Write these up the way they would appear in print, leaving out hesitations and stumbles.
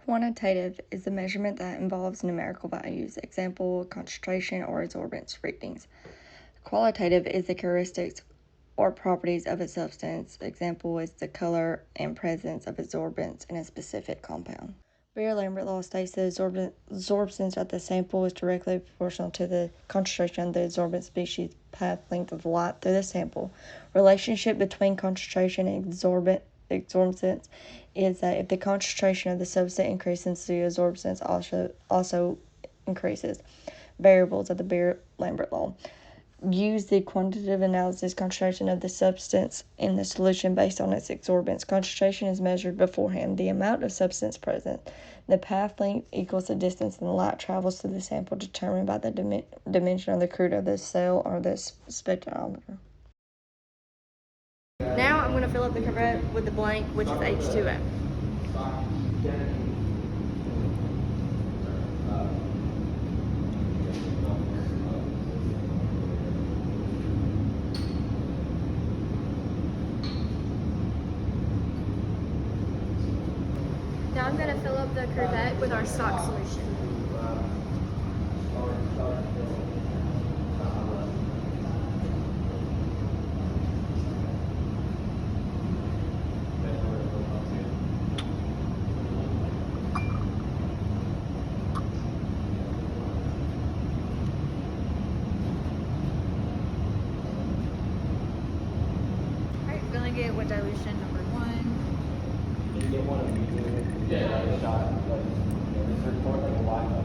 Quantitative is a measurement that involves numerical values, example, concentration, or absorbance readings. Qualitative is the characteristics or properties of a substance, example is the color and presence of absorbance in a specific compound. Beer-Lambert law states that absorbance of the sample is directly proportional to the concentration of the absorbent species path length of light through the sample. Relationship between concentration and absorbance is that if the concentration of the substance increases, the absorbance also increases. Variables of the Beer-Lambert law. Use the quantitative analysis concentration of the substance in the solution based on its absorbance. Concentration is measured beforehand. The amount of substance present. The path length equals the distance the light travels through the sample determined by the dimension of the crude of the cell or the spectrophotometer. Now I'm going to fill up the cuvette with the blank, which is H2O. Now I'm going to fill up the cuvette with our stock solution. Alright, filling it with dilution number 1. You get one of these, a shot, like, this report, like a live and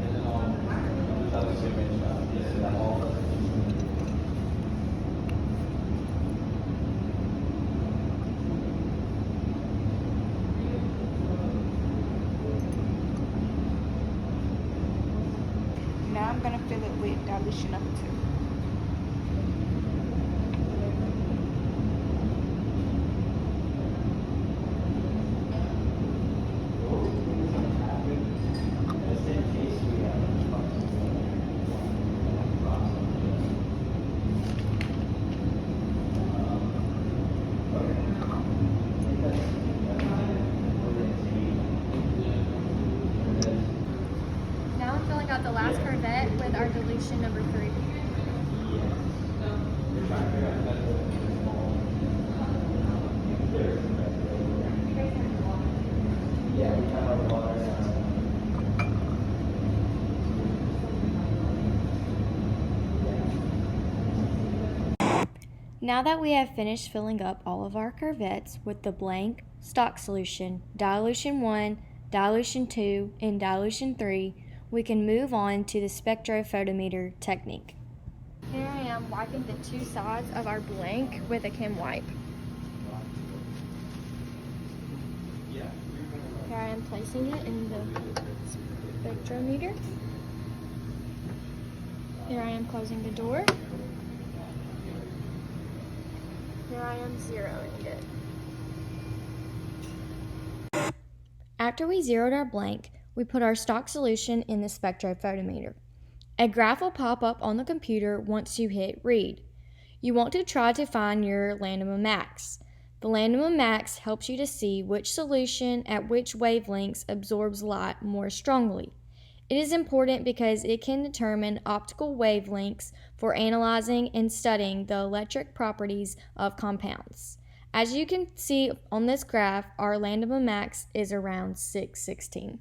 then another 2-inch shot. This is all. Now I'm going to fill it with dilution number 2. Now I'm filling out the last cuvette with our dilution number 3. Now that we have finished filling up all of our cuvettes with the blank, stock solution, dilution 1, dilution 2, and dilution 3, we can move on to the spectrophotometer technique. Here I am wiping the 2 sides of our blank with a chem wipe. Here I am placing it in the spectrometer. Here I am closing the door. Here I am zeroing it. After we zeroed our blank, we put our stock solution in the spectrophotometer. A graph will pop up on the computer once you hit read. You want to try to find your lambda max. The lambda max helps you to see which solution at which wavelengths absorbs light more strongly. It is important because it can determine optical wavelengths for analyzing and studying the electric properties of compounds. As you can see on this graph, our lambda max is around 616.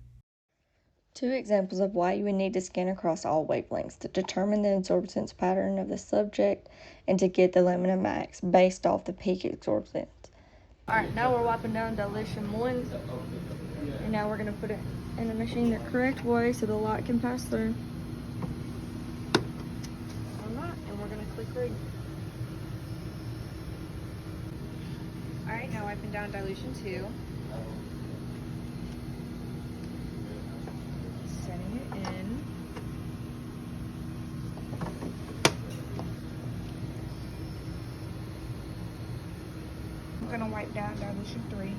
2 examples of why you would need to scan across all wavelengths to determine the absorbance pattern of the subject and to get the lambda max based off the peak absorbance. Alright, now we're wiping down dilution 1, and now we're going to put it in the machine the correct way so the light can pass through. Alright, and we're going to click read. Alright, now wiping down dilution 2. Setting it in. I'm going to wipe down dilution 3.